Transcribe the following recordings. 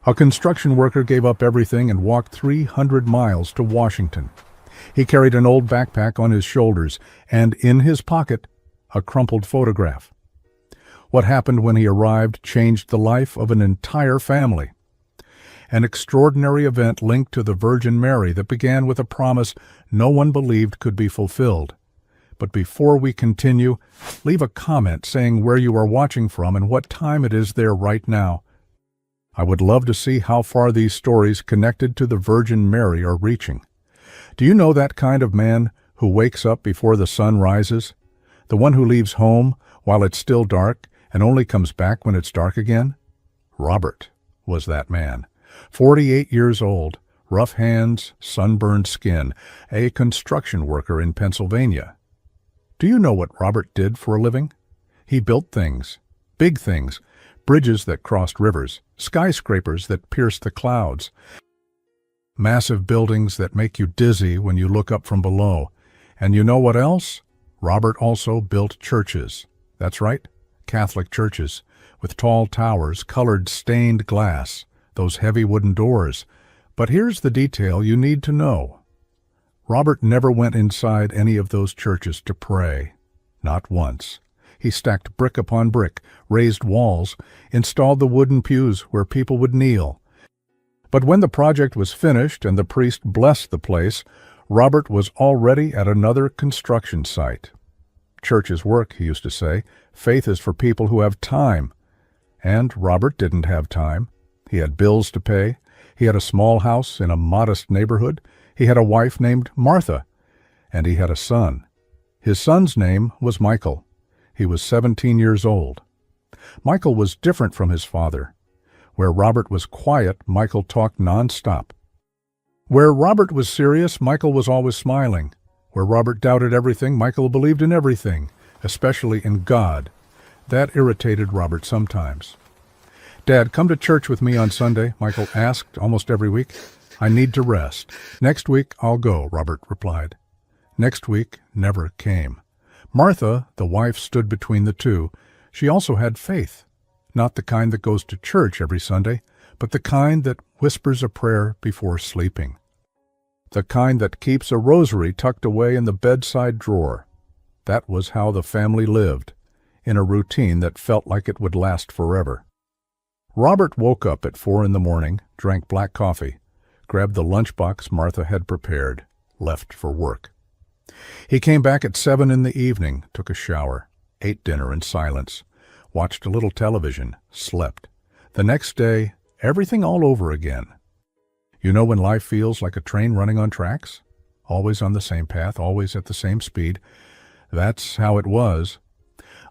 A construction worker gave up everything and walked 300 miles to Washington. He carried an old backpack on his shoulders, and in his pocket, a crumpled photograph. What happened when he arrived changed the life of an entire family. An extraordinary event linked to the Virgin Mary that began with a promise no one believed could be fulfilled. But before we continue, leave a comment saying where you are watching from and what time it is there right now. I would love to see how far these stories connected to the Virgin Mary are reaching. Do you know that kind of man who wakes up before the sun rises? The one who leaves home while it's still dark and only comes back when it's dark again? Robert was that man. 48 years old, rough hands, sunburned skin, a construction worker in Pennsylvania. Do you know what Robert did for a living? He built things, big things, bridges that crossed rivers, skyscrapers that pierced the clouds, massive buildings that make you dizzy when you look up from below. And you know what else? Robert also built churches. That's right, Catholic churches, with tall towers, colored stained glass, those heavy wooden doors. But here's the detail you need to know. Robert never went inside any of those churches to pray. Not once. He stacked brick upon brick, raised walls, installed the wooden pews where people would kneel. But when the project was finished and the priest blessed the place, Robert was already at another construction site. Church is work, he used to say. Faith is for people who have time. And Robert didn't have time. He had bills to pay. He had a small house in a modest neighborhood. He had a wife named Martha. And he had a son. His son's name was Michael. He was 17 years old. Michael was different from his father. Where Robert was quiet, Michael talked nonstop. Where Robert was serious, Michael was always smiling. Where Robert doubted everything, Michael believed in everything, especially in God. That irritated Robert sometimes. "Dad, come to church with me on Sunday," Michael asked almost every week. "I need to rest." "Next week I'll go," Robert replied. Next week never came. Martha, the wife, stood between the two. She also had faith, not the kind that goes to church every Sunday, but the kind that whispers a prayer before sleeping. The kind that keeps a rosary tucked away in the bedside drawer. That was how the family lived, in a routine that felt like it would last forever. Robert woke up at 4 a.m, drank black coffee, grabbed the lunchbox Martha had prepared, left for work. He came back at 7 p.m, took a shower, ate dinner in silence, watched a little television, slept. The next day, everything all over again. You know when life feels like a train running on tracks? Always on the same path, always at the same speed. That's how it was.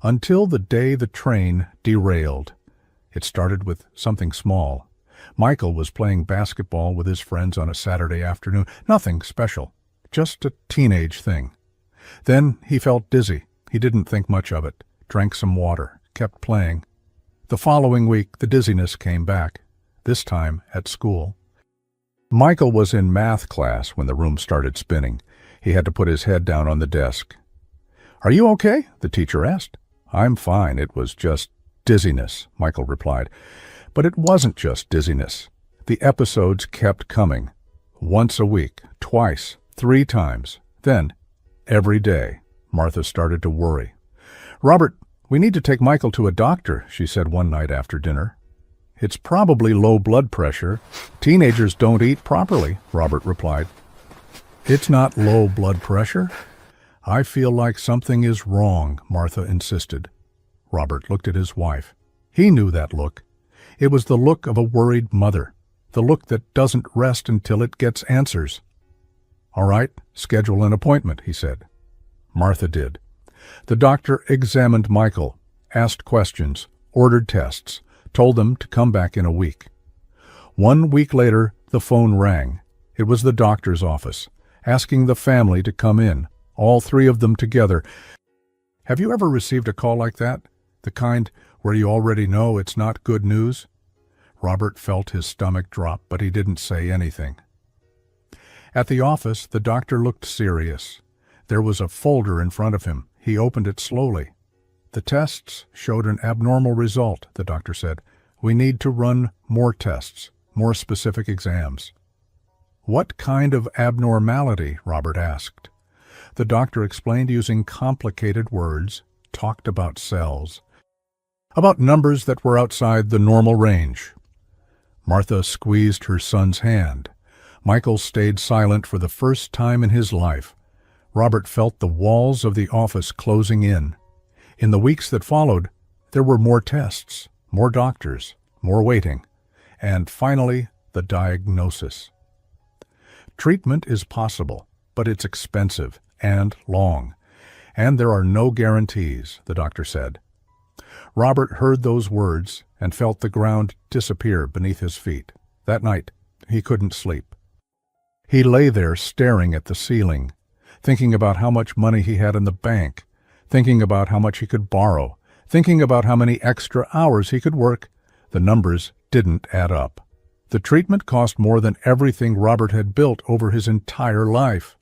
Until the day the train derailed. It started with something small. Michael was playing basketball with his friends on a Saturday afternoon. Nothing special. Just a teenage thing. Then he felt dizzy. He didn't think much of it. Drank some water. Kept playing. The following week, the dizziness came back. This time at school. Michael was in math class when the room started spinning. He had to put his head down on the desk. "Are you okay?" the teacher asked. "I'm fine. It was just dizziness," Michael replied. But it wasn't just dizziness. The episodes kept coming. Once a week, twice, 3 times. Then, every day, Martha started to worry. "Robert, we need to take Michael to a doctor," she said one night after dinner. "It's probably low blood pressure. Teenagers don't eat properly," Robert replied. "It's not low blood pressure. I feel like something is wrong," Martha insisted. Robert looked at his wife. He knew that look. It was the look of a worried mother, the look that doesn't rest until it gets answers. "All right, schedule an appointment," he said. Martha did. The doctor examined Michael, asked questions, ordered tests, told them to come back in a week. 1 week later, the phone rang. It was the doctor's office, asking the family to come in, all 3 of them together. Have you ever received a call like that? The kind where you already know it's not good news? Robert felt his stomach drop, but he didn't say anything. At the office, the doctor looked serious. There was a folder in front of him. He opened it slowly. "The tests showed an abnormal result," the doctor said. "We need to run more tests, More specific exams. What kind of abnormality? Robert asked. The doctor explained using complicated words, talked about cells, about numbers that were outside the normal range. Martha squeezed her son's hand. Michael stayed silent for the first time in his life. Robert felt the walls of the office closing in. In the weeks that followed, there were more tests, more doctors, more waiting, and finally, the diagnosis. Treatment is possible, but it's expensive and long, and there are no guarantees, the doctor said. Robert heard those words and felt the ground disappear beneath his feet. That night, he couldn't sleep. He lay there staring at the ceiling, thinking about how much money he had in the bank, thinking about how much he could borrow, thinking about how many extra hours he could work. The numbers didn't add up. The treatment cost more than everything Robert had built over his entire life.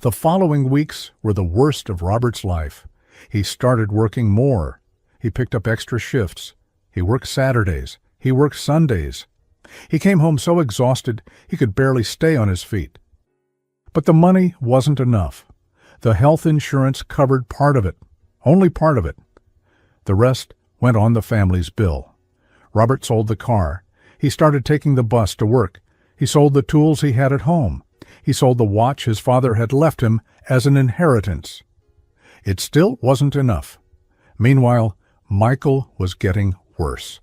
The following weeks were the worst of Robert's life. He started working more. He picked up extra shifts. He worked Saturdays. He worked Sundays. He came home so exhausted he could barely stay on his feet. But the money wasn't enough. The health insurance covered part of it, only part of it. The rest went on the family's bill. Robert sold the car. He started taking the bus to work. He sold the tools he had at home. He sold the watch his father had left him as an inheritance. It still wasn't enough. Meanwhile, Michael was getting worse.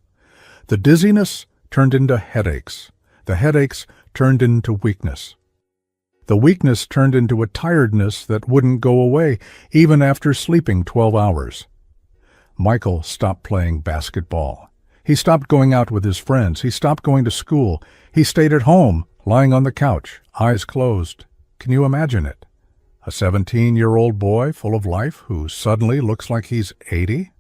The dizziness turned into headaches. The headaches turned into weakness. The weakness turned into a tiredness that wouldn't go away, even after sleeping 12 hours. Michael stopped playing basketball. He stopped going out with his friends. He stopped going to school. He stayed at home, lying on the couch, eyes closed. Can you imagine it? A 17-year-old boy full of life who suddenly looks like he's 80?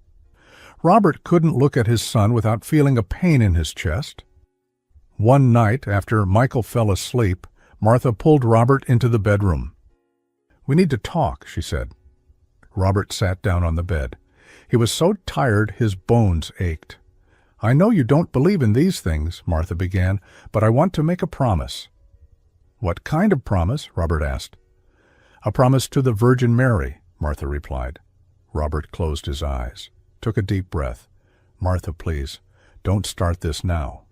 Robert couldn't look at his son without feeling a pain in his chest. One night, after Michael fell asleep, Martha pulled Robert into the bedroom. "We need to talk," she said. Robert sat down on the bed. He was so tired his bones ached. "I know you don't believe in these things," Martha began, "but I want to make a promise." "What kind of promise?" Robert asked. "A promise to the Virgin Mary," Martha replied. Robert closed his eyes, took a deep breath. "Martha, please, don't start this now."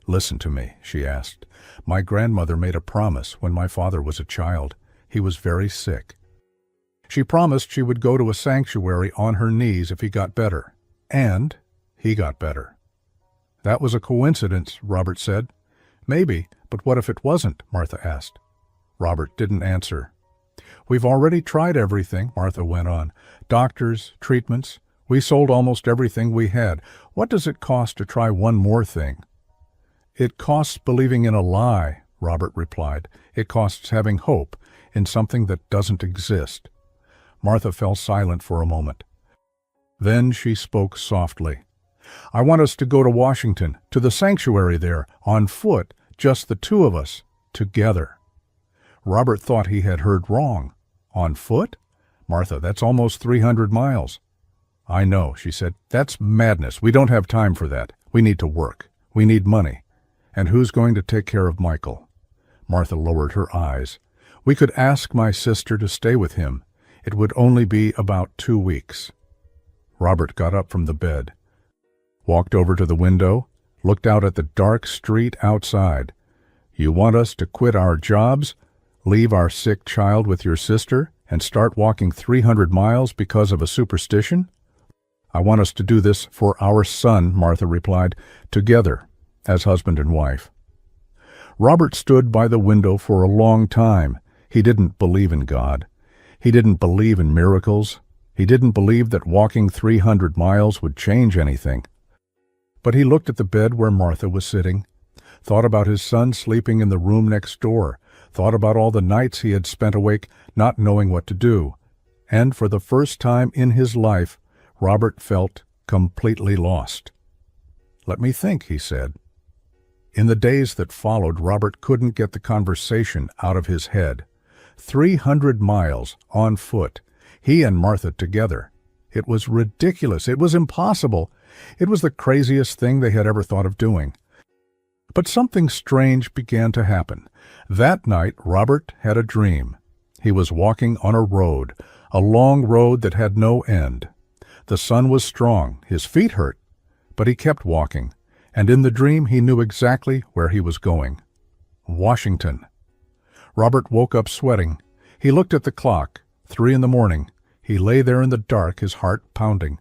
"Listen to me," she asked. "My grandmother made a promise when my father was a child. He was very sick. She promised she would go to a sanctuary on her knees if he got better. And he got better." "That was a coincidence," Robert said. "Maybe, but what if it wasn't?" Martha asked. Robert didn't answer. "We've already tried everything," Martha went on. "Doctors, treatments. We sold almost everything we had. What does it cost to try one more thing?" "It costs believing in a lie," Robert replied. "It costs having hope in something that doesn't exist." Martha fell silent for a moment. Then she spoke softly. "I want us to go to Washington, to the sanctuary there, on foot, just the two of us, together." Robert thought he had heard wrong. "On foot? Martha, that's almost 300 miles. "I know," she said. "That's madness. We don't have time for that. We need to work. We need money. And who's going to take care of Michael?" Martha lowered her eyes. "We could ask my sister to stay with him. It would only be about 2 weeks." Robert got up from the bed, walked over to the window, looked out at the dark street outside. "You want us to quit our jobs, leave our sick child with your sister, and start walking 300 miles because of a superstition?" "I want us to do this for our son," Martha replied, "together, as husband and wife." Robert stood by the window for a long time. He didn't believe in God. He didn't believe in miracles. He didn't believe that walking 300 miles would change anything. But he looked at the bed where Martha was sitting, thought about his son sleeping in the room next door, thought about all the nights he had spent awake not knowing what to do, and for the first time in his life, Robert felt completely lost. "Let me think," he said. In the days that followed, Robert couldn't get the conversation out of his head. 300 miles on foot, he and Martha together. It was ridiculous. It was impossible. It was the craziest thing they had ever thought of doing. But something strange began to happen. That night, Robert had a dream. He was walking on a road, a long road that had no end. The sun was strong, his feet hurt, but he kept walking, and in the dream he knew exactly where he was going. Washington. Robert woke up sweating. He looked at the clock, 3 a.m. He lay there in the dark, his heart pounding.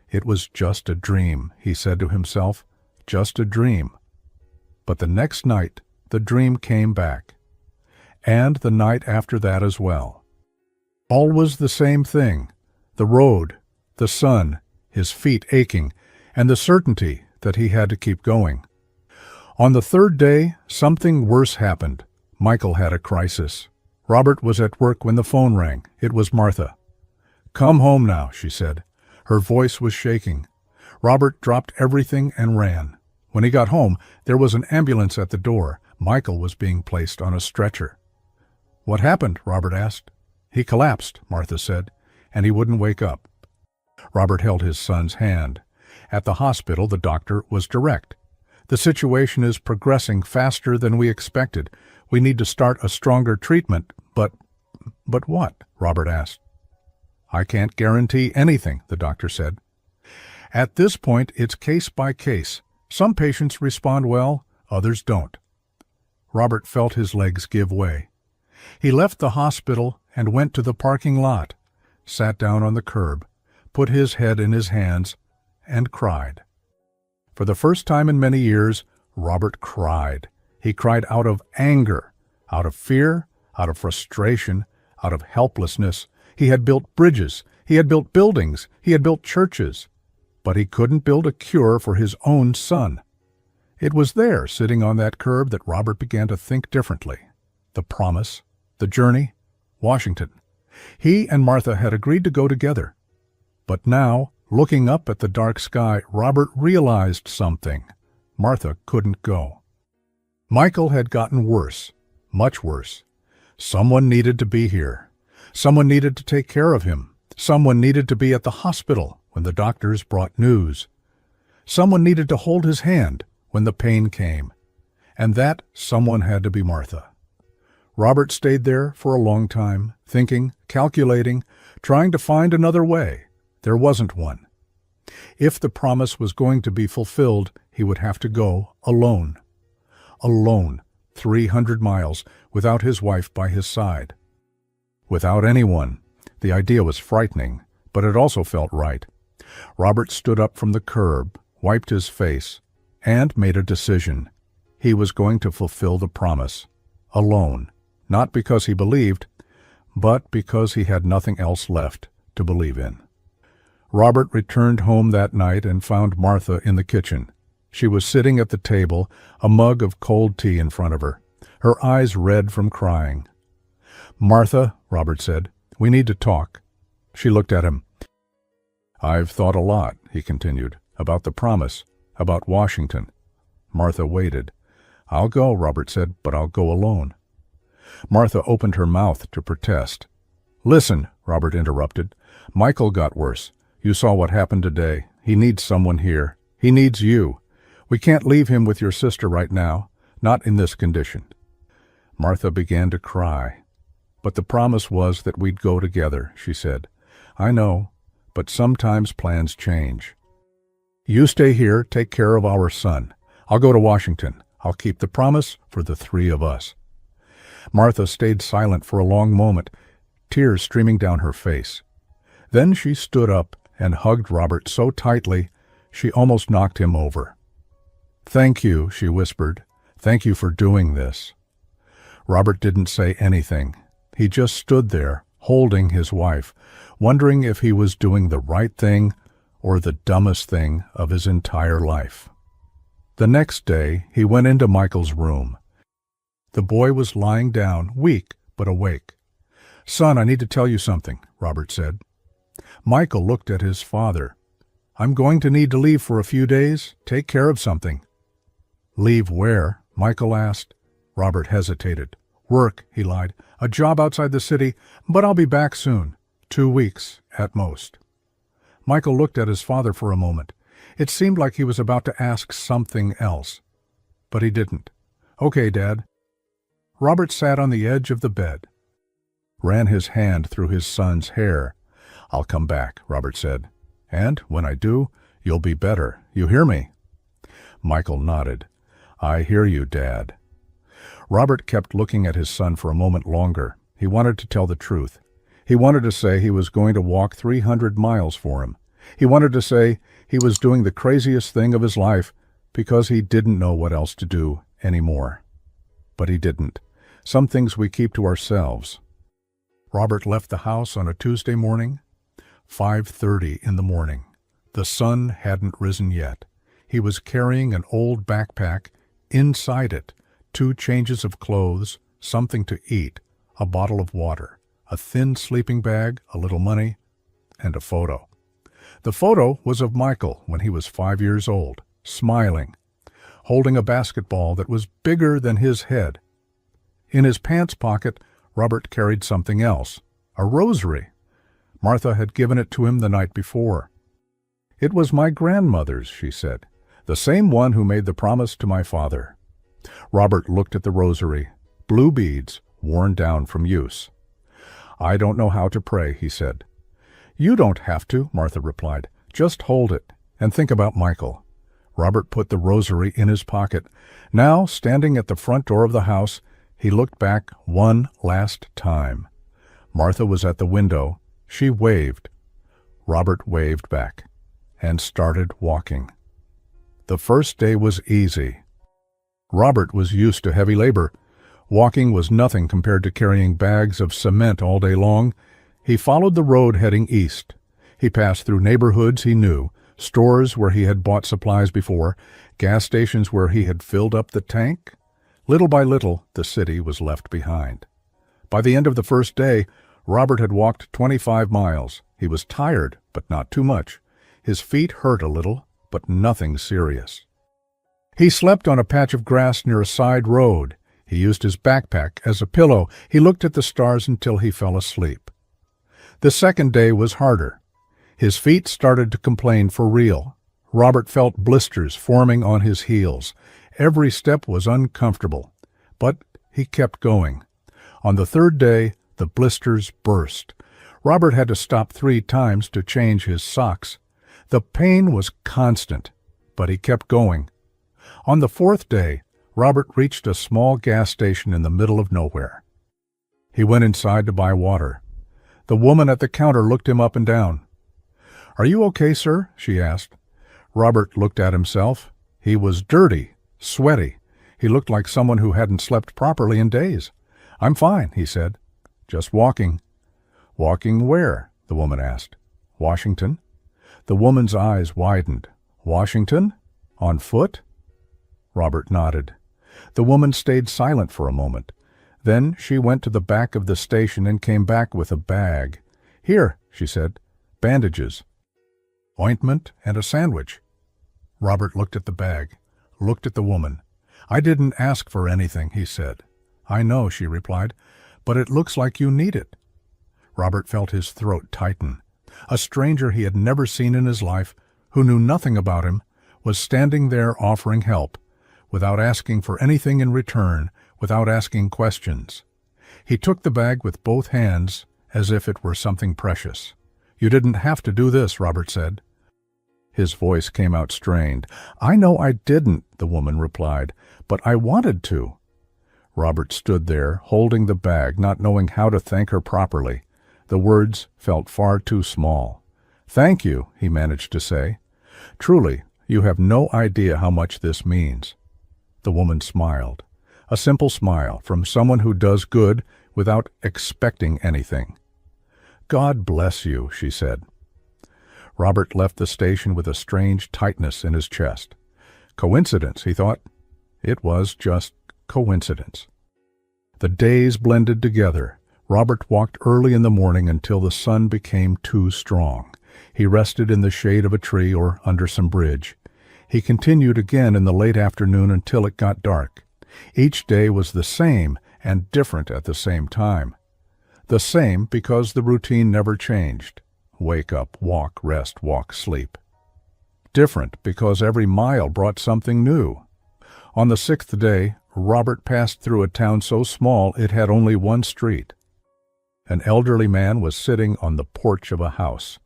It was just a dream, he said to himself, just a dream. But the next night, the dream came back, and the night after that as well. All was the same thing, the road, the sun, his feet aching, and the certainty that he had to keep going. On the third day, something worse happened. Michael had a crisis. Robert was at work when the phone rang. It was Martha. "Come home now," she said. Her voice was shaking. Robert dropped everything and ran. When he got home, there was an ambulance at the door. Michael was being placed on a stretcher. "What happened?" Robert asked. "He collapsed," Martha said, "and he wouldn't wake up." Robert held his son's hand. At the hospital, the doctor was direct. "The situation is progressing faster than we expected. We need to start a stronger treatment, but what?" Robert asked. "I can't guarantee anything," the doctor said. "At this point, it's case by case. Some patients respond well, others don't." Robert felt his legs give way. He left the hospital and went to the parking lot, sat down on the curb, put his head in his hands, and cried. For the first time in many years, Robert cried. He cried out of anger, out of fear, out of frustration, out of helplessness. He had built bridges, he had built buildings, he had built churches, but he couldn't build a cure for his own son. It was there, sitting on that curb, that Robert began to think differently. The promise, the journey, Washington. He and Martha had agreed to go together. But now, looking up at the dark sky, Robert realized something. Martha couldn't go. Michael had gotten worse, much worse. Someone needed to be here. Someone needed to take care of him. Someone needed to be at the hospital when the doctors brought news. Someone needed to hold his hand when the pain came. And that someone had to be Martha. Robert stayed there for a long time, thinking, calculating, trying to find another way. There wasn't one. If the promise was going to be fulfilled, he would have to go alone. Alone, 300 miles, without his wife by his side. Without anyone. The idea was frightening, but it also felt right. Robert stood up from the curb, wiped his face, and made a decision. He was going to fulfill the promise. Alone. Not because he believed, but because he had nothing else left to believe in. Robert returned home that night and found Martha in the kitchen. She was sitting at the table, a mug of cold tea in front of her, her eyes red from crying. "Martha," Robert said, "we need to talk." She looked at him. "I've thought a lot," he continued, "about the promise, about Washington." Martha waited. "I'll go," Robert said, "but I'll go alone." Martha opened her mouth to protest. "Listen," Robert interrupted. "Michael got worse. You saw what happened today. He needs someone here. He needs you. We can't leave him with your sister right now, not in this condition." Martha began to cry. "But the promise was that we'd go together," she said. "I know, but sometimes plans change. You stay here, take care of our son. I'll go to Washington. I'll keep the promise for the 3 of us." Martha stayed silent for a long moment, tears streaming down her face. Then she stood up and hugged Robert so tightly she almost knocked him over. "Thank you," she whispered. "Thank you for doing this." Robert didn't say anything. He just stood there, holding his wife, wondering if he was doing the right thing or the dumbest thing of his entire life. The next day, he went into Michael's room. The boy was lying down, weak but awake. "Son, I need to tell you something," Robert said. Michael looked at his father. "I'm going to need to leave for a few days. Take care of something." "Leave where?" Michael asked. Robert hesitated. "Work," he lied. "A job outside the city, but I'll be back soon. 2 weeks, at most." Michael looked at his father for a moment. It seemed like he was about to ask something else. but he didn't. "Okay, Dad." Robert sat on the edge of the bed, ran his hand through his son's hair. "I'll come back," Robert said. "And when I do, you'll be better. You hear me?" Michael nodded. "I hear you, Dad." Robert kept looking at his son for a moment longer. He wanted to tell the truth. He wanted to say he was going to walk 300 miles for him. He wanted to say he was doing the craziest thing of his life because he didn't know what else to do anymore. But he didn't. Some things we keep to ourselves. Robert left the house on a Tuesday morning, 5:30 in the morning. The sun hadn't risen yet. He was carrying an old backpack. Inside it, 2 changes of clothes, something to eat, a bottle of water, a thin sleeping bag, a little money, and a photo. The photo was of Michael when he was 5 years old, smiling, holding a basketball that was bigger than his head. In his pants pocket, Robert carried something else, a rosary. Martha had given it to him the night before. "It was my grandmother's," she said, "the same one who made the promise to my father." Robert looked at the rosary, blue beads, worn down from use. "I don't know how to pray," he said. "You don't have to," Martha replied. "Just hold it and think about Michael." Robert put the rosary in his pocket. Now, standing at the front door of the house, he looked back one last time. Martha was at the window. She waved. Robert waved back and started walking. The first day was easy. Robert was used to heavy labor. Walking was nothing compared to carrying bags of cement all day long. He followed the road heading east. He passed through neighborhoods he knew, stores where he had bought supplies before, gas stations where he had filled up the tank. Little by little, the city was left behind. By the end of the first day, Robert had walked 25 miles. He was tired, but not too much. His feet hurt a little, but nothing serious. He slept on a patch of grass near a side road. He used his backpack as a pillow. He looked at the stars until he fell asleep. The second day was harder. His feet started to complain for real. Robert felt blisters forming on his heels. Every step was uncomfortable, but he kept going. On the third day, the blisters burst. Robert had to stop 3 times to change his socks. The pain was constant, but he kept going. On the 4th day, Robert reached a small gas station in the middle of nowhere. He went inside to buy water. The woman at the counter looked him up and down. "Are you okay, sir?" she asked. Robert looked at himself. He was dirty, sweaty. He looked like someone who hadn't slept properly in days. "I'm fine," he said. "Just walking." "Walking where?" the woman asked. "Washington." The woman's eyes widened. "Washington? On foot?" Robert nodded. The woman stayed silent for a moment. Then she went to the back of the station and came back with a bag. "Here," she said, "bandages, ointment, and a sandwich." Robert looked at the bag, looked at the woman. "I didn't ask for anything," he said. "I know," she replied, "but it looks like you need it." Robert felt his throat tighten. A stranger he had never seen in his life, who knew nothing about him, was standing there offering help, without asking for anything in return, without asking questions. He took the bag with both hands as if it were something precious. "You didn't have to do this," Robert said. His voice came out strained. "I know I didn't," the woman replied, "but I wanted to." Robert stood there, holding the bag, not knowing how to thank her properly. The words felt far too small. "Thank you," he managed to say. "Truly, you have no idea how much this means." The woman smiled. A simple smile from someone who does good without expecting anything. "God bless you," she said. Robert left the station with a strange tightness in his chest. Coincidence, he thought. It was just coincidence. The days blended together. Robert walked early in the morning until the sun became too strong. He rested in the shade of a tree or under some bridge. He continued again in the late afternoon until it got dark. Each day was the same and different at the same time. The same because the routine never changed. Wake up, walk, rest, walk, sleep. Different because every mile brought something new. On the 6th day, Robert passed through a town so small it had only one street. An elderly man was sitting on the porch of a house.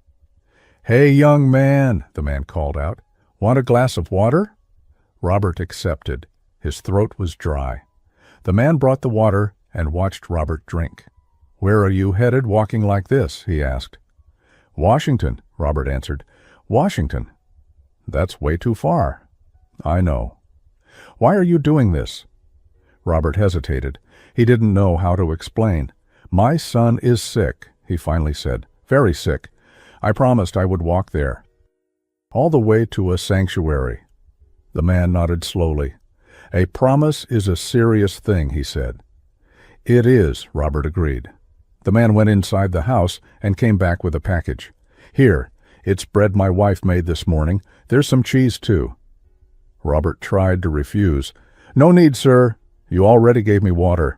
"Hey, young man," the man called out. "Want a glass of water?" Robert accepted. His throat was dry. The man brought the water and watched Robert drink. "Where are you headed walking like this?" he asked. "Washington," Robert answered. "Washington? That's way too far." "I know." "Why are you doing this?" Robert hesitated. He didn't know how to explain. "My son is sick," he finally said. "Very sick. I promised I would walk there." "All the way to a sanctuary." The man nodded slowly. "A promise is a serious thing," he said. "It is," Robert agreed. The man went inside the house and came back with a package. "Here, it's bread my wife made this morning. There's some cheese, too." Robert tried to refuse. "No need, sir. You already gave me water."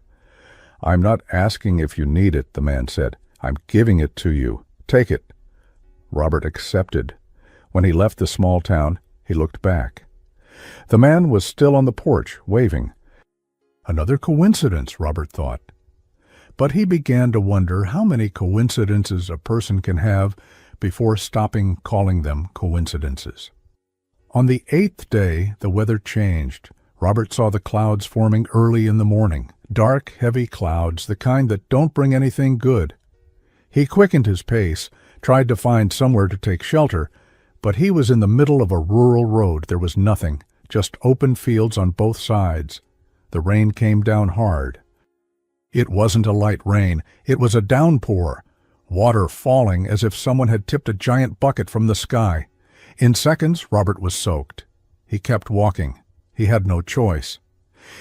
"I'm not asking if you need it," the man said. "I'm giving it to you. Take it." Robert accepted. When he left the small town, he looked back. The man was still on the porch, waving. Another coincidence, Robert thought. But he began to wonder how many coincidences a person can have before stopping calling them coincidences. On the 8th day, the weather changed. Robert saw the clouds forming early in the morning, dark, heavy clouds, the kind that don't bring anything good. He quickened his pace, tried to find somewhere to take shelter, but he was in the middle of a rural road. There was nothing, just open fields on both sides. The rain came down hard. It wasn't a light rain, it was a downpour, water falling as if someone had tipped a giant bucket from the sky. In seconds, Robert was soaked. He kept walking. He had no choice.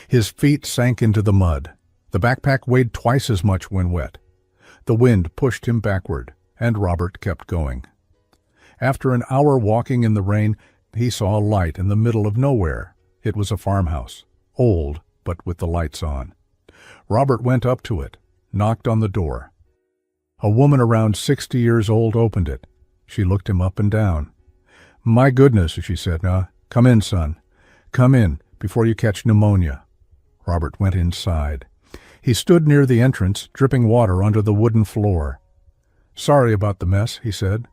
His feet sank into the mud. The backpack weighed twice as much when wet. The wind pushed him backward, and Robert kept going. After an hour walking in the rain, he saw a light in the middle of nowhere. It was a farmhouse, old, but with the lights on. Robert went up to it, knocked on the door. A woman around 60 years old opened it. She looked him up and down. "My goodness," she said. "Come in, son. Come in, before you catch pneumonia." Robert went inside. He stood near the entrance, dripping water onto the wooden floor. "Sorry about the mess," he said.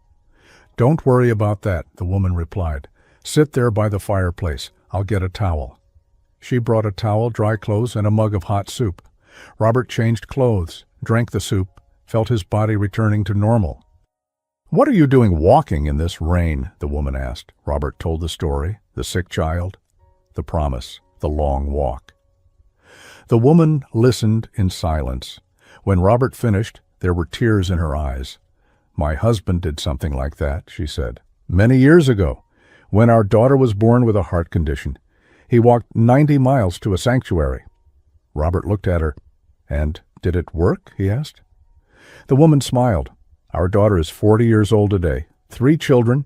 "Don't worry about that," the woman replied. "Sit there by the fireplace. I'll get a towel." She brought a towel, dry clothes, and a mug of hot soup. Robert changed clothes, drank the soup, felt his body returning to normal. "What are you doing walking in this rain?" the woman asked. Robert told the story, the sick child, the promise, the long walk. The woman listened in silence. When Robert finished, there were tears in her eyes. "My husband did something like that," she said. "Many years ago, when our daughter was born with a heart condition. He walked 90 miles to a sanctuary." Robert looked at her. "And did it work?" he asked. The woman smiled. "Our daughter is 40 years old today. 3 children.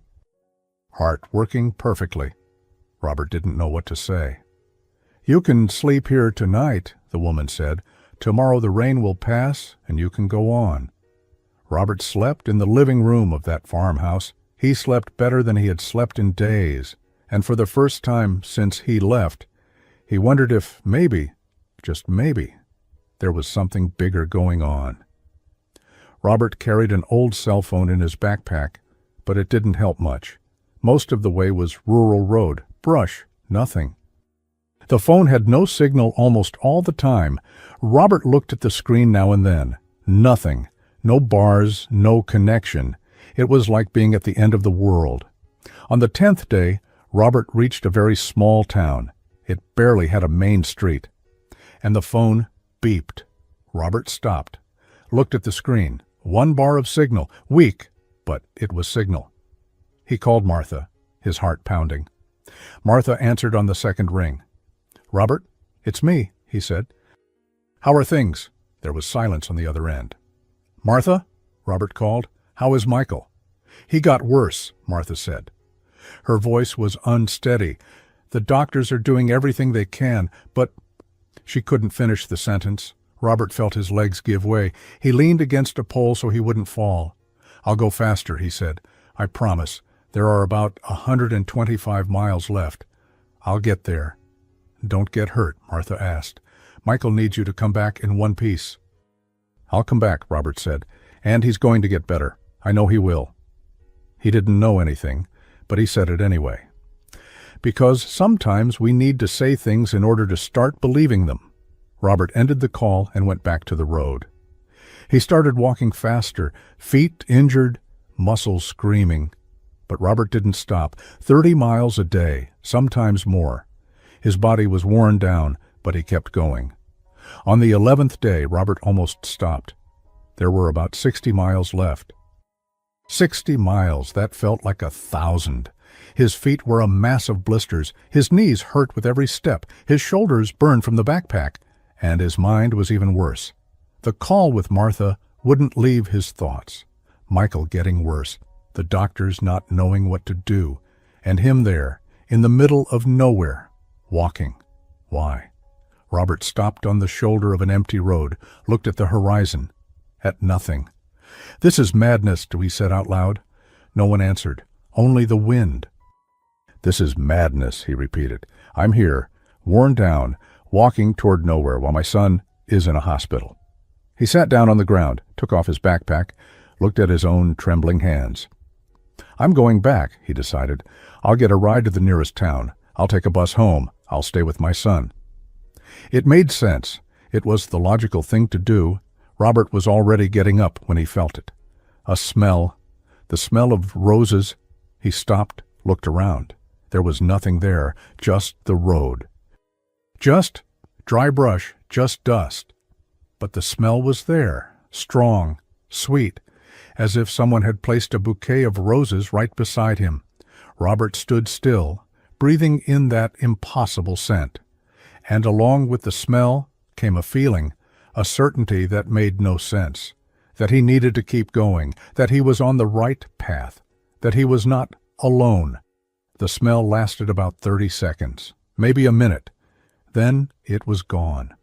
Heart working perfectly." Robert didn't know what to say. "You can sleep here tonight," the woman said. "Tomorrow the rain will pass and you can go on." Robert slept in the living room of that farmhouse. He slept better than he had slept in days, and for the first time since he left, he wondered if maybe, just maybe, there was something bigger going on. Robert carried an old cell phone in his backpack, but it didn't help much. Most of the way was rural road, brush, nothing. The phone had no signal almost all the time. Robert looked at the screen now and then. Nothing. No bars, no connection. It was like being at the end of the world. On the 10th day, Robert reached a very small town. It barely had a main street. And the phone beeped. Robert stopped, looked at the screen. 1 bar of signal, weak, but it was signal. He called Martha, his heart pounding. Martha answered on the second ring. "Robert, it's me," he said. "How are things?" There was silence on the other end. "Martha," Robert called, "how is Michael?" "He got worse," Martha said. Her voice was unsteady. "The doctors are doing everything they can, but—" She couldn't finish the sentence. Robert felt his legs give way. He leaned against a pole so he wouldn't fall. "I'll go faster," he said. "I promise. There are about 125 miles left. I'll get there." "Don't get hurt," Martha asked. "Michael needs you to come back in one piece." "I'll come back," Robert said, "and he's going to get better. I know he will." He didn't know anything, but he said it anyway. Because sometimes we need to say things in order to start believing them. Robert ended the call and went back to the road. He started walking faster, feet injured, muscles screaming. But Robert didn't stop. 30 miles a day, sometimes more. His body was worn down, but he kept going. On the 11th day, Robert almost stopped. There were about 60 miles left. 60 miles, that felt like 1,000. His feet were a mass of blisters. His knees hurt with every step. His shoulders burned from the backpack. And his mind was even worse. The call with Martha wouldn't leave his thoughts. Michael getting worse, the doctors not knowing what to do, and him there, in the middle of nowhere, walking. Why? Robert stopped on the shoulder of an empty road, looked at the horizon, at nothing. "This is madness," he said out loud. No one answered, only the wind. "This is madness," he repeated. "I'm here, worn down, walking toward nowhere while my son is in a hospital." He sat down on the ground, took off his backpack, looked at his own trembling hands. "I'm going back," he decided. "I'll get a ride to the nearest town. I'll take a bus home. I'll stay with my son." It made sense. It was the logical thing to do. Robert was already getting up when he felt it. A smell. The smell of roses. He stopped, looked around. There was nothing there, just the road. Just dry brush, just dust. But the smell was there, strong, sweet, as if someone had placed a bouquet of roses right beside him. Robert stood still, breathing in that impossible scent. And along with the smell came a feeling, a certainty that made no sense, that he needed to keep going, that he was on the right path, that he was not alone. The smell lasted about 30 seconds, maybe a minute. Then it was gone.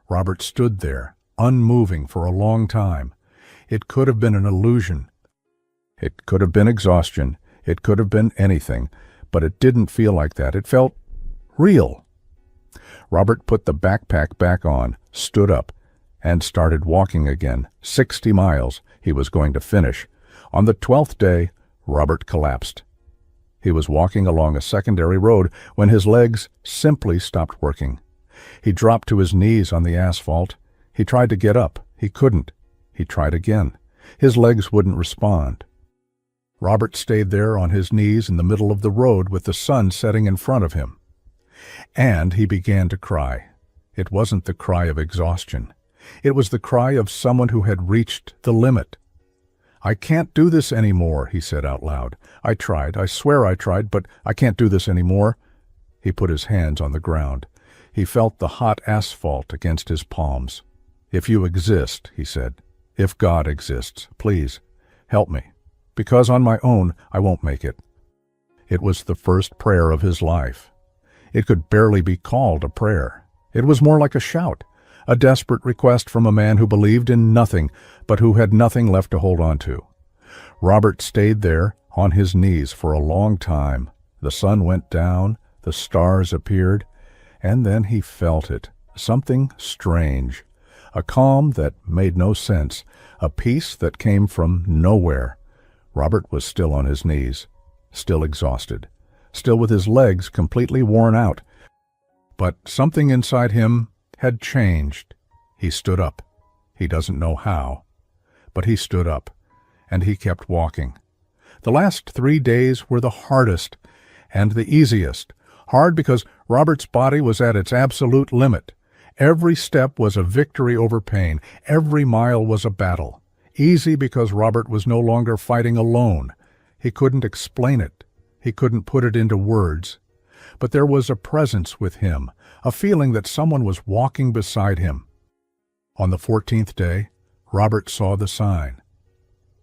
Robert stood there, unmoving for a long time. It could have been an illusion. It could have been exhaustion. It could have been anything, but it didn't feel like that. It felt real. Robert put the backpack back on, stood up, and started walking again. 60 miles he was going to finish. On the 12th day, Robert collapsed. He was walking along a secondary road when his legs simply stopped working. He dropped to his knees on the asphalt. He tried to get up. He couldn't. He tried again. His legs wouldn't respond. Robert stayed there on his knees in the middle of the road with the sun setting in front of him. And he began to cry. It wasn't the cry of exhaustion. It was the cry of someone who had reached the limit. "I can't do this anymore," he said out loud. "I tried. I swear I tried, but I can't do this anymore." He put his hands on the ground. He felt the hot asphalt against his palms. "If you exist," he said, "if God exists, please, help me, because on my own I won't make it." It was the first prayer of his life. It could barely be called a prayer. It was more like a shout, a desperate request from a man who believed in nothing, but who had nothing left to hold on to. Robert stayed there on his knees for a long time. The sun went down, the stars appeared, and then he felt it, something strange, a calm that made no sense, a peace that came from nowhere. Robert was still on his knees, still exhausted, still with his legs completely worn out. But something inside him had changed. He stood up. He doesn't know how, but he stood up, and he kept walking. The last 3 days were the hardest and the easiest. Hard because Robert's body was at its absolute limit. Every step was a victory over pain. Every mile was a battle. Easy because Robert was no longer fighting alone. He couldn't explain it. He couldn't put it into words. But there was a presence with him, a feeling that someone was walking beside him. On the 14th day, Robert saw the sign.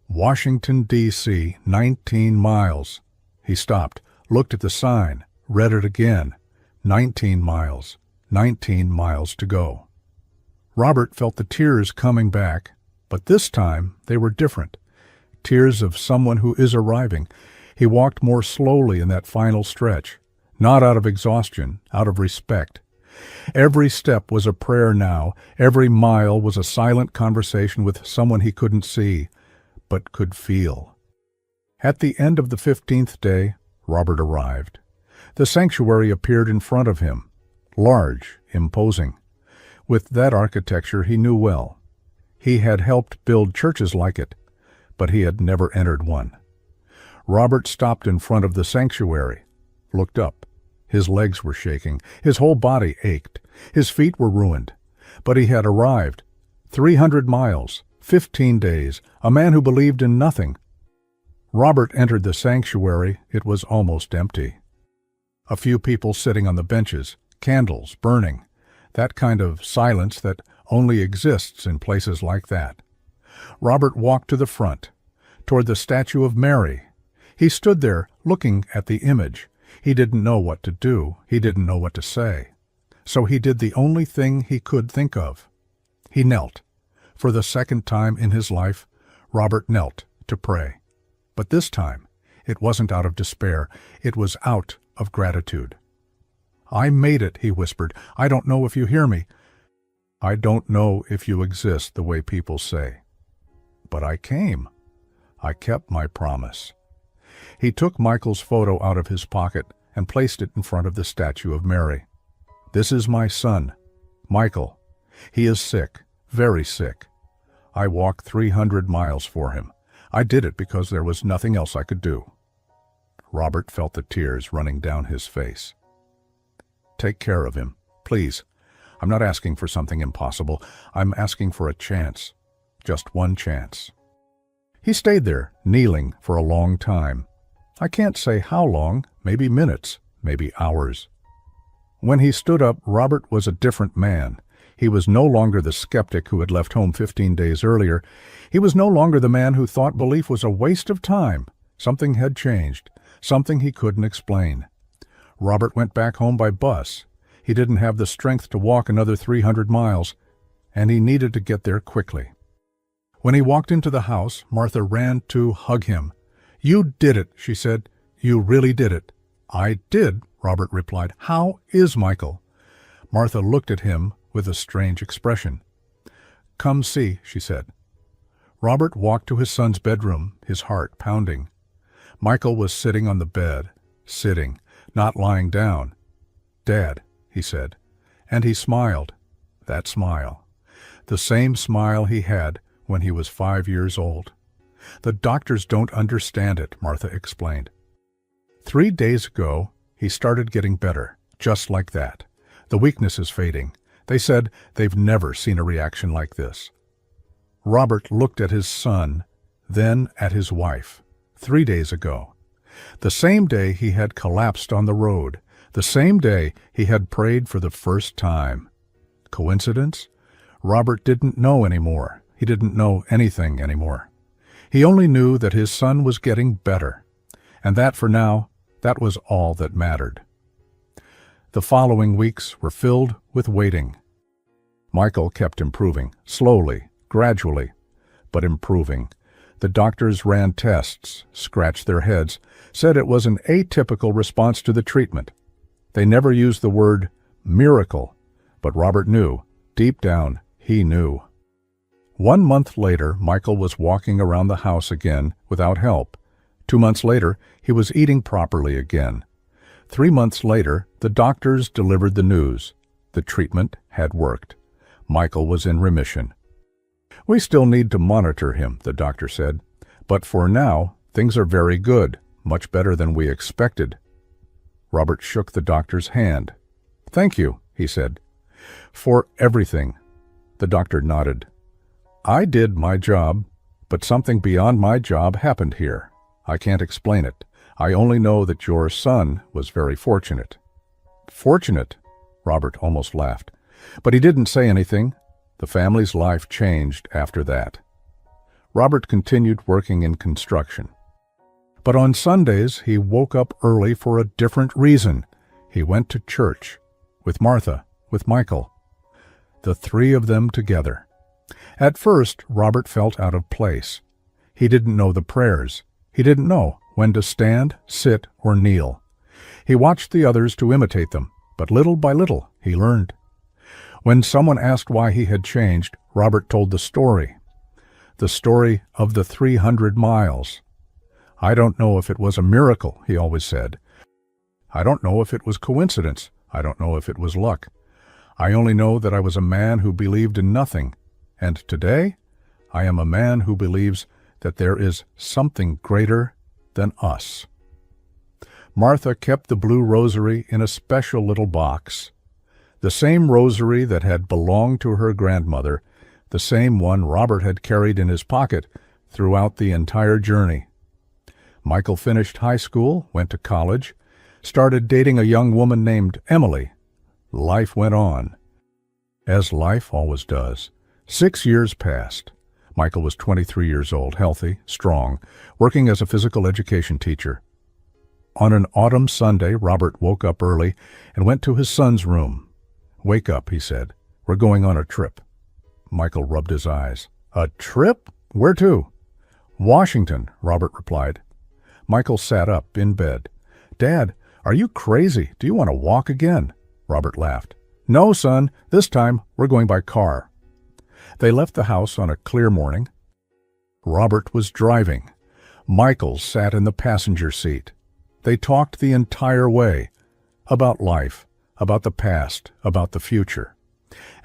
Washington, D.C., 19 miles. He stopped, looked at the sign, read it again. 19 miles. 19 miles to go. Robert felt the tears coming back, but this time they were different. Tears of someone who is arriving. He walked more slowly in that final stretch, not out of exhaustion, out of respect. Every step was a prayer now. Every mile was a silent conversation with someone he couldn't see, but could feel. At the end of the 15th day, Robert arrived. The sanctuary appeared in front of him, large, imposing. With that architecture he knew well. He had helped build churches like it, but he had never entered one. Robert stopped in front of the sanctuary, looked up. His legs were shaking. His whole body ached. His feet were ruined. But he had arrived. 300 miles, 15 days, a man who believed in nothing. Robert entered the sanctuary. It was almost empty. A few people sitting on the benches, candles burning, that kind of silence that only exists in places like that. Robert walked to the front, toward the statue of Mary. He stood there looking at the image. He didn't know what to do. He didn't know what to say. So he did the only thing he could think of. He knelt. For the second time in his life, Robert knelt to pray. But this time, it wasn't out of despair. It was out of gratitude. "I made it," he whispered. "I don't know if you hear me. I don't know if you exist the way people say. But I came. I kept my promise." He took Michael's photo out of his pocket and placed it in front of the statue of Mary. "This is my son, Michael. He is sick, very sick. I walked 300 miles for him. I did it because there was nothing else I could do." Robert felt the tears running down his face. "Take care of him, please. I'm not asking for something impossible. I'm asking for a chance. Just one chance." He stayed there, kneeling, for a long time. I can't say how long, maybe minutes, maybe hours. When he stood up, Robert was a different man. He was no longer the skeptic who had left home 15 days earlier. He was no longer the man who thought belief was a waste of time. Something had changed, something he couldn't explain. Robert went back home by bus. He didn't have the strength to walk another 300 miles, and he needed to get there quickly. When he walked into the house, Martha ran to hug him. "You did it," she said. "You really did it." "I did," Robert replied. "How is Michael?" Martha looked at him with a strange expression. "Come see," she said. Robert walked to his son's bedroom, his heart pounding. Michael was sitting on the bed, sitting, not lying down. "Dad," he said, and he smiled. That smile. The same smile he had when he was 5 years old. "The doctors don't understand it," Martha explained. 3 days ago, he started getting better, just like that. The weakness is fading. They said they've never seen a reaction like this. Robert looked at his son, then at his wife. 3 days ago. The same day he had collapsed on the road. The same day he had prayed for the first time. Coincidence? Robert didn't know anymore. He didn't know anything anymore. He only knew that his son was getting better. And that, for now, that was all that mattered. The following weeks were filled with waiting. Michael kept improving, slowly, gradually, but improving. The doctors ran tests, scratched their heads, said it was an atypical response to the treatment. They never used the word miracle, but Robert knew. Deep down, he knew. 1 month later, Michael was walking around the house again without help. 2 months later, he was eating properly again. 3 months later, the doctors delivered the news. The treatment had worked. Michael was in remission. "We still need to monitor him," the doctor said. "But for now, things are very good, much better than we expected." Robert shook the doctor's hand. "Thank you," he said. "For everything." The doctor nodded. "I did my job, but something beyond my job happened here. I can't explain it. I only know that your son was very fortunate." "Fortunate?" Robert almost laughed. But he didn't say anything. The family's life changed after that. Robert continued working in construction. But on Sundays, he woke up early for a different reason. He went to church, with Martha, with Michael. The three of them together. At first, Robert felt out of place. He didn't know the prayers. He didn't know when to stand, sit, or kneel. He watched the others to imitate them. but little by little he learned. When someone asked why he had changed, Robert told the story of the 300 miles. I don't know if it was a miracle, he always said. I don't know if it was coincidence. I don't know if it was luck. I only know that I was a man who believed in nothing, and today I am a man who believes that there is something greater than us. Martha kept the blue rosary in a special little box. The same rosary that had belonged to her grandmother, the same one Robert had carried in his pocket throughout the entire journey. Michael finished high school, went to college, started dating a young woman named Emily. Life went on, as life always does. 6 years passed. Michael was 23 years old, healthy, strong, working as a physical education teacher. On an autumn Sunday, Robert woke up early and went to his son's room. "Wake up," he said. "We're going on a trip." Michael rubbed his eyes. "A trip? Where to?" "Washington," Robert replied. Michael sat up in bed. "Dad, are you crazy? Do you want to walk again?" Robert laughed. "No, son. This time we're going by car." They left the house on a clear morning. Robert was driving. Michael sat in the passenger seat. They talked the entire way about life, about the past, about the future.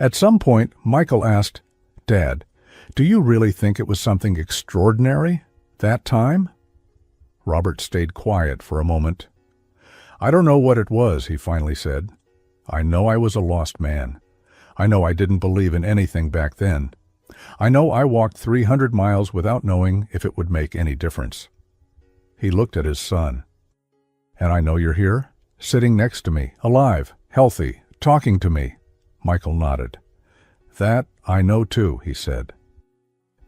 At some point, Michael asked, "Dad, do you really think it was something extraordinary, that time?" Robert stayed quiet for a moment. "I don't know what it was," he finally said. "I know I was a lost man. I know I didn't believe in anything back then. I know I walked 300 miles without knowing if it would make any difference." He looked at his son. "And I know you're here, sitting next to me, alive, healthy, talking to me." Michael nodded. "That I know too," he said.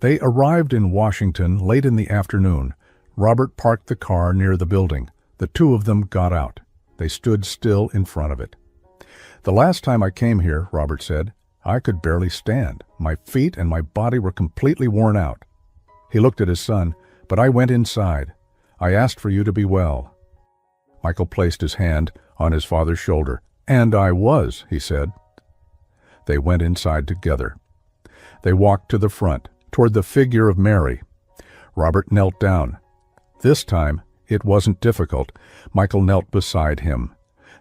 They arrived in Washington late in the afternoon. Robert parked the car near the building. The two of them got out. They stood still in front of it. "The last time I came here," Robert said, "I could barely stand. My feet and my body were completely worn out." He looked at his son. "But I went inside. I asked for you to be well." Michael placed his hand on his father's shoulder. "And I was," he said. They went inside together. They walked to the front, toward the figure of Mary. Robert knelt down. This time, it wasn't difficult. Michael knelt beside him.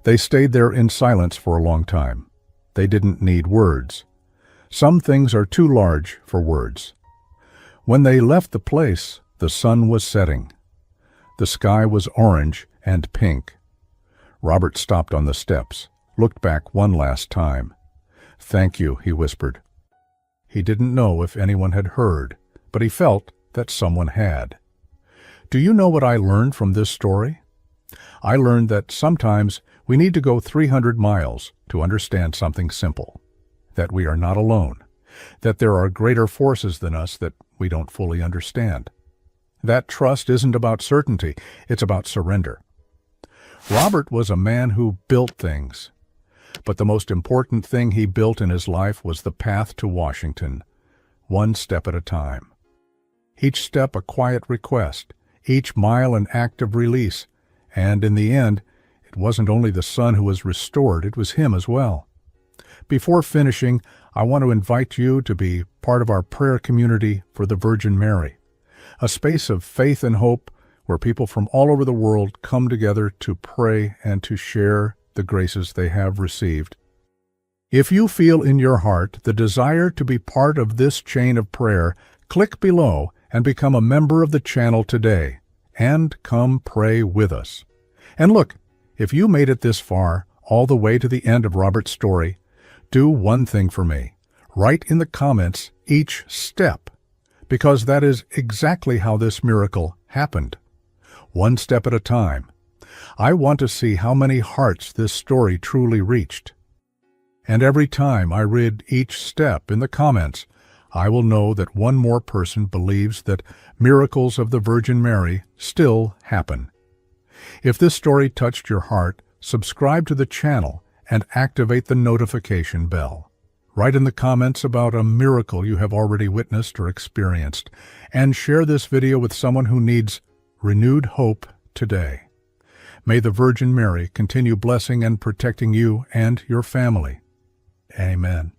They stayed there in silence for a long time. They didn't need words. Some things are too large for words. When they left the place, the sun was setting. The sky was orange and pink. Robert stopped on the steps, looked back one last time. "Thank you," he whispered. He didn't know if anyone had heard, but he felt that someone had. Do you know what I learned from this story? I learned that sometimes we need to go 300 miles to understand something simple, that we are not alone, that there are greater forces than us that we don't fully understand. That trust isn't about certainty, it's about surrender. Robert was a man who built things, but the most important thing he built in his life was the path to Washington, one step at a time. Each step a quiet request, each mile an act of release, and in the end, it wasn't only the son who was restored, it was him as well. Before finishing, I want to invite you to be part of our prayer community for the Virgin Mary, a space of faith and hope where people from all over the world come together to pray and to share the graces they have received. If you feel in your heart the desire to be part of this chain of prayer, click below and become a member of the channel today, and come pray with us. And look, if you made it this far, all the way to the end of Robert's story, do one thing for me. Write in the comments each step, because that is exactly how this miracle happened. One step at a time. I want to see how many hearts this story truly reached. And every time I read each step in the comments, I will know that one more person believes that miracles of the Virgin Mary still happen. If this story touched your heart, subscribe to the channel and activate the notification bell. Write in the comments about a miracle you have already witnessed or experienced, and share this video with someone who needs renewed hope today. May the Virgin Mary continue blessing and protecting you and your family. Amen.